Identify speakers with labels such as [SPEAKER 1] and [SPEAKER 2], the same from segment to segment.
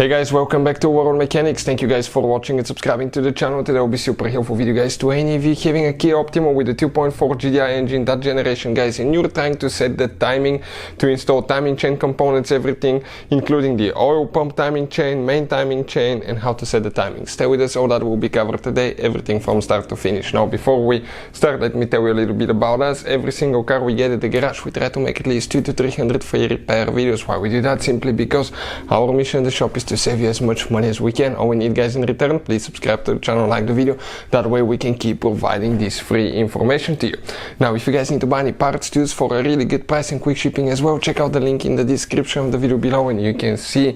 [SPEAKER 1] Hey guys, welcome back to World Mechanics. Thank you guys for watching and subscribing to the channel. Today will be super helpful video guys to any of you having a Kia Optima with a 2.4 GDI engine, that generation guys, and you're trying to set the timing, to install timing chain components, everything, including the oil pump timing chain, main timing chain, and how to set the timing. Stay with us, all that will be covered today, everything from start to finish. Now before we start, let me tell you a little bit about us. Every single car we get at the garage, we try to make at least 200 to 300 free repair videos. Why we do that? Simply because our mission in the shop is to save you as much money as we can. All we need guys in return, please subscribe to the channel, like the video, that way we can keep providing this free information to you. Now if you guys need to buy any parts tools for a really good price and quick shipping as well, check out the link in the description of the video below and you can see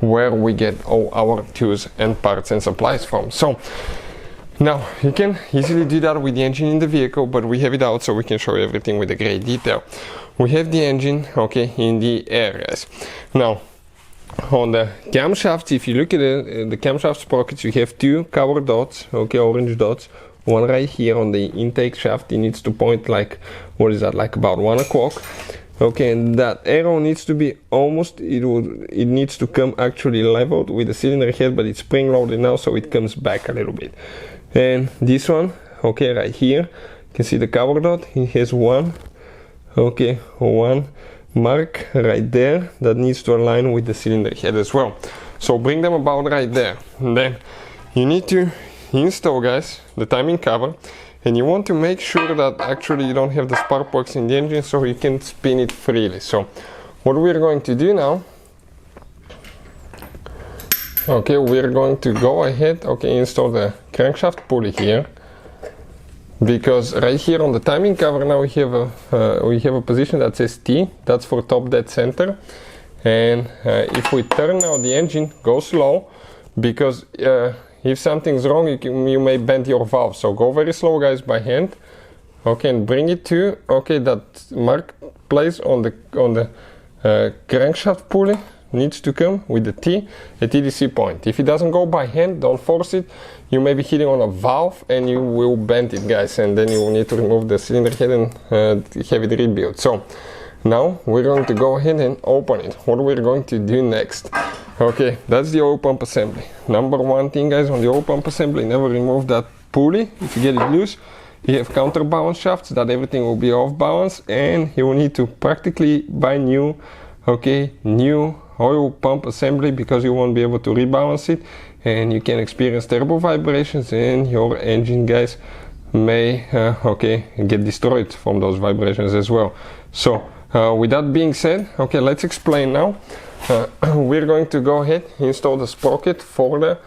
[SPEAKER 1] where we get all our tools and parts and supplies from. So now you can easily do that with the engine in the vehicle, but we have it out so we can show you everything with a great detail. We have the engine okay in the air guys. Now on the camshaft, if you look at it, the camshaft sprockets, you have two cover dots, okay, orange dots. One right here on the intake shaft, it needs to point like, what is that, like about 1 o'clock. Okay, and that arrow needs to be almost, it needs to come actually leveled with the cylinder head, but it's spring loaded now, so it comes back a little bit. And this one, okay, right here, you can see the cover dot, it has one mark right there that needs to align with the cylinder head as well. So bring them about right there. And then you need to install guys the timing cover, and you want to make sure that actually you don't have the spark plugs in the engine so you can spin it freely. So what we're going to do now, okay, we're going to go ahead, okay, install the crankshaft pulley here, because right here on the timing cover now we have a position that says T, that's for top dead center. And if we turn now the engine, go slow, because if something's wrong you may bend your valve, so go very slow guys by hand, okay, and bring it to that mark place on the crankshaft pulley needs to come with the T at TDC point. If it doesn't go by hand, don't force it, you may be hitting on a valve and you will bend it guys, and then you will need to remove the cylinder head and have it rebuilt. So now we're going to go ahead and open it. What we're going to do next, okay, that's the oil pump assembly. Number one thing guys on the oil pump assembly, never remove that pulley. If you get it loose, you have counterbalance shafts that everything will be off balance, and you will need to practically buy new oil pump assembly, because you won't be able to rebalance it and you can experience terrible vibrations, and your engine guys may get destroyed from those vibrations as well. So with that being said, okay, let's explain now. We're going to go ahead, install the sprocket for the,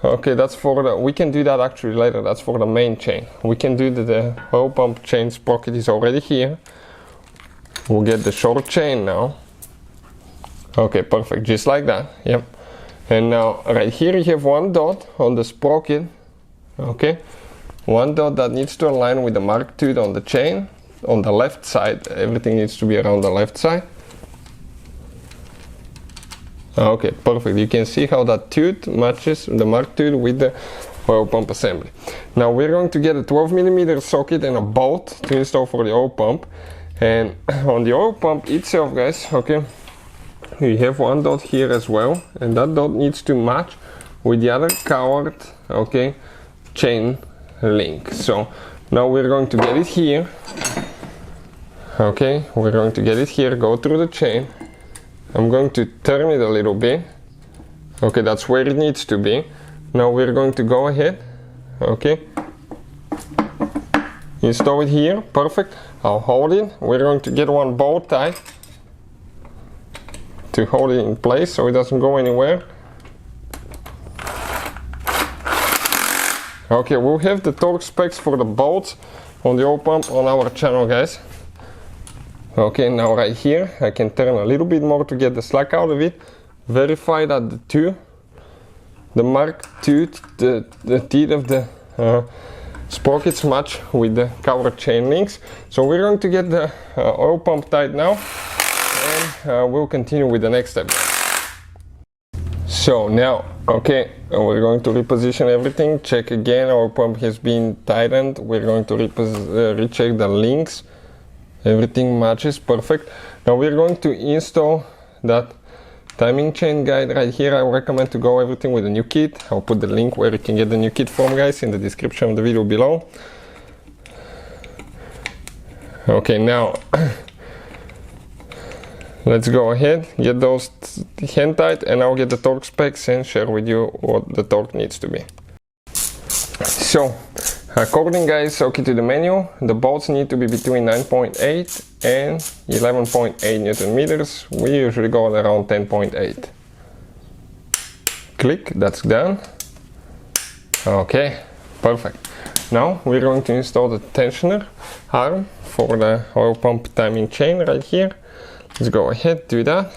[SPEAKER 1] okay, that's for the, we can do that actually later, that's for the main chain. We can do the oil pump chain sprocket is already here. We'll get the short chain now. Okay, perfect, just like that, yep. And now right here you have one dot on the sprocket, okay, one dot that needs to align with the mark tooth on the chain on the left side. Everything needs to be around the left side. Okay, perfect, you can see how that tooth matches the mark tooth with the oil pump assembly. Now we're going to get a 12mm socket and a bolt to install for the oil pump. And on the oil pump itself guys, okay, you have one dot here as well, and that dot needs to match with the other covered, okay, chain link. So now we're going to get it here, okay, we're going to get it here, go through the chain. I'm going to turn it a little bit, okay, that's where it needs to be. Now we're going to go ahead, okay, install it here, perfect. I'll hold it. We're going to get one bow tie to hold it in place so it doesn't go anywhere. Okay, we'll have the torque specs for the bolts on the oil pump on our channel guys. Okay, now right here I can turn a little bit more to get the slack out of it. Verify that the mark tooth, the teeth of the sprockets match with the cover chain links. So we're going to get the oil pump tight now, and we'll continue with the next step. So now, okay, we're going to reposition everything, check again, our pump has been tightened. We're going to recheck the links, everything matches perfect. Now we're going to install that timing chain guide right here. I recommend to go everything with a new kit. I'll put the link where you can get the new kit from, guys, in the description of the video below. Okay, now let's go ahead, get those hand tight, and I'll get the torque specs and share with you what the torque needs to be. So, according, guys, okay, to the manual, the bolts need to be between 9.8 and 11.8 Newton meters. We usually go around 10.8. Click, that's done. Okay, perfect. Now we're going to install the tensioner arm for the oil pump timing chain right here. Let's go ahead, do that.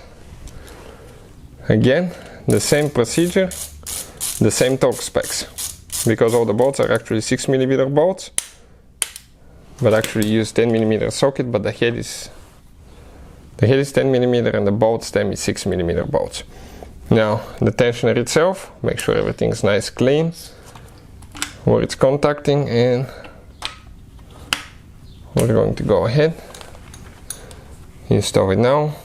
[SPEAKER 1] Again, the same procedure, the same torque specs, because all the bolts are actually 6mm bolts, but actually use 10mm socket, but the head is 10mm and the bolt stem is 6mm bolts. Now the tensioner itself, make sure everything's nice clean where it's contacting, and we're going to go ahead, install it now.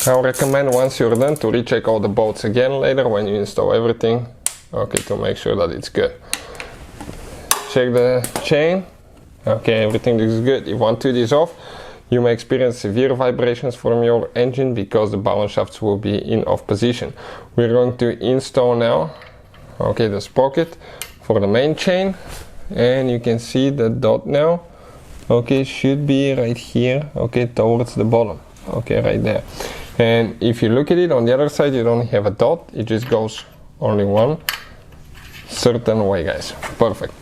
[SPEAKER 1] I would recommend once you're done to recheck all the bolts again later when you install everything, okay, to make sure that it's good. Check the chain, okay, everything looks good. If one tooth is off, you may experience severe vibrations from your engine because the balance shafts will be in off position. We're going to install now, okay, the sprocket for the main chain, and you can see the dot now, okay, should be right here, okay, towards the bottom, okay, right there. And if you look at it on the other side, you don't have a dot, it just goes only one certain way, guys. Perfect.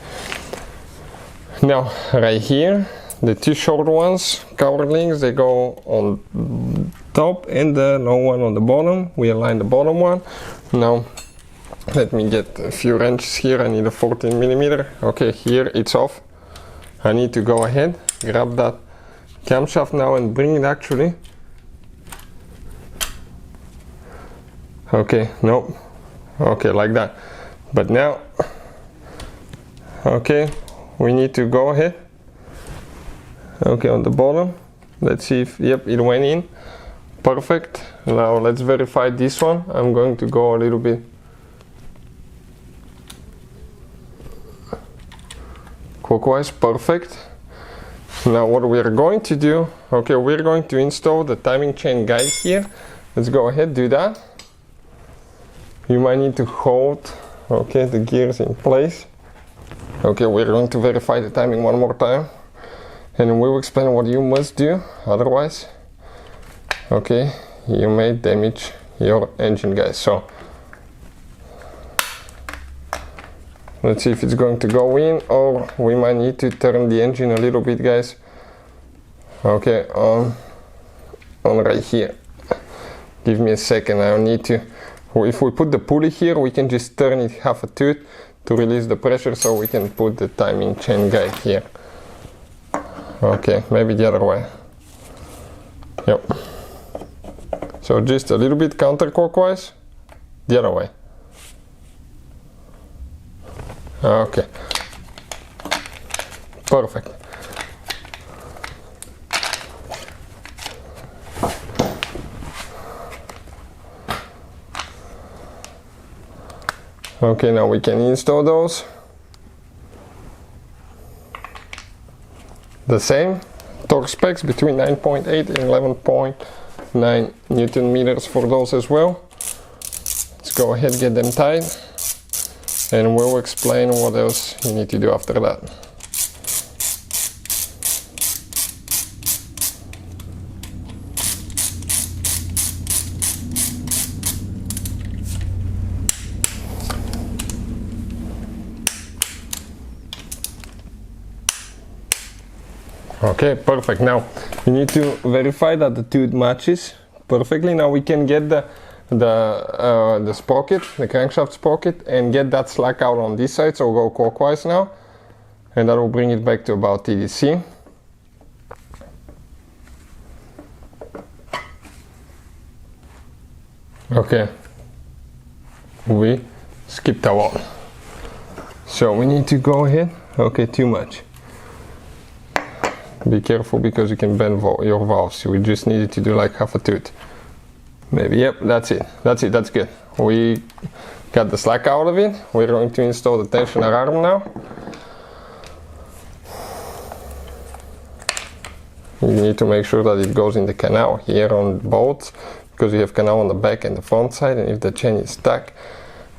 [SPEAKER 1] Now right here, the two short ones, cover links, they go on top and the long one on the bottom. We align the bottom one. Now let me get a few wrenches here. I need a 14mm. Okay, here it's off. I need to go ahead, grab that camshaft now and bring it actually. Okay, no, okay, like that. But now, okay, we need to go ahead, okay, on the bottom. Let's see if, yep, it went in. Perfect. Now let's verify this one. I'm going to go a little bit clockwise. Perfect. Now what we are going to do, okay, we're going to install the timing chain guide here. Let's go ahead, do that. You might need to hold, okay, the gears in place. Okay, we're going to verify the timing one more time, and we'll explain what you must do, otherwise, okay, you may damage your engine, guys. So let's see if it's going to go in, or we might need to turn the engine a little bit, guys. Okay, on right here. Give me a second, I'll need to. If we put the pulley here, we can just turn it half a tooth to release the pressure, so we can put the timing chain guide here. Okay, maybe the other way. Yep. So just a little bit counterclockwise, the other way. Okay. Perfect. Okay, now we can install those. The same torque specs between 9.8 and 11.9 Newton meters for those as well. Let's go ahead and get them tied, and we'll explain what else you need to do after that. Okay, perfect. Now you need to verify that the tooth matches perfectly. Now we can get the sprocket, the crankshaft sprocket, and get that slack out on this side. So we'll go clockwise now, and that will bring it back to about TDC. Okay, we skipped that one. So we need to go ahead. Okay, too much. Be careful because you can bend your valves. So we just needed to do like half a tooth. Maybe, yep, that's it. That's it, that's good. We got the slack out of it. We're going to install the tensioner arm now. You need to make sure that it goes in the canal here on both, because you have canal on the back and the front side, and if the chain is stuck,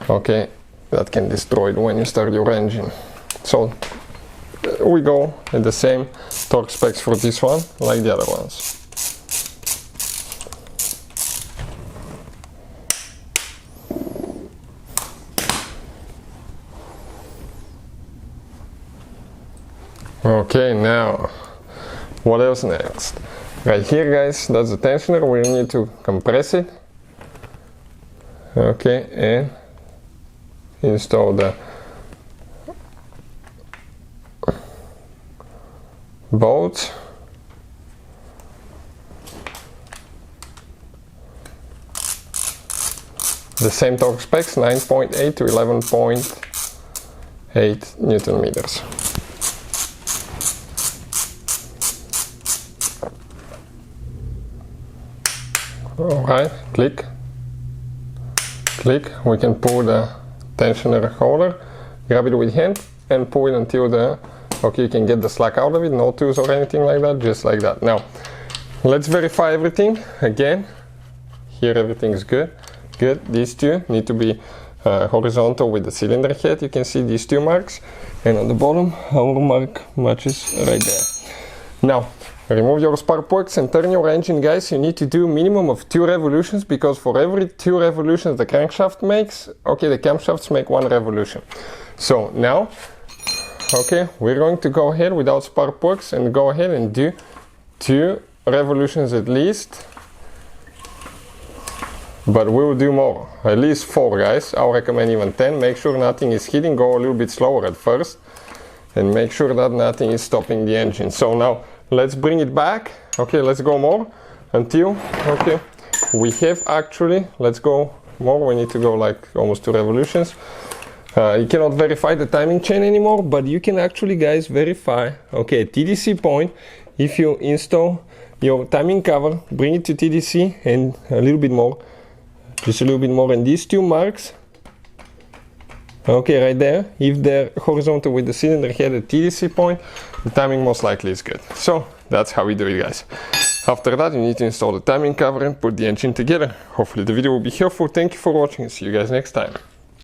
[SPEAKER 1] okay, that can destroy it when you start your engine. So we go at the same torque specs for this one like the other ones. Okay, now what else next? Right here, guys, that's the tensioner. We need to compress it. Okay, and install the bolts. The same torque specs, 9.8 to 11.8 Newton meters. Alright, click, click. We can pull the tensioner holder, grab it with hand and pull it until okay, you can get the slack out of it, no tools or anything like that, just like that. Now, let's verify everything again. Here everything is good. Good, these two need to be horizontal with the cylinder head. You can see these two marks, and on the bottom our mark matches right there. Now, remove your spark plugs and turn your engine, guys. You need to do minimum of 2 revolutions, because for every 2 revolutions the crankshaft makes, okay, the camshafts make 1 revolution. So now, okay, we're going to go ahead without spark plugs and go ahead and do 2 revolutions at least. But we will do more, at least 4, guys. I'll recommend even 10. Make sure nothing is hitting, go a little bit slower at first, and make sure that nothing is stopping the engine. So now, let's bring it back. Okay, let's go more until, okay, we have actually, let's go more. We need to go like almost 2 revolutions. You cannot verify the timing chain anymore, but you can actually, guys, verify, okay, TDC point. If you install your timing cover, bring it to TDC and a little bit more, just a little bit more, and these 2 marks, okay, right there, if they're horizontal with the cylinder head at TDC point, the timing most likely is good. So that's how we do it, guys. After that, you need to install the timing cover and put the engine together. Hopefully the video will be helpful. Thank you for watching and see you guys next time.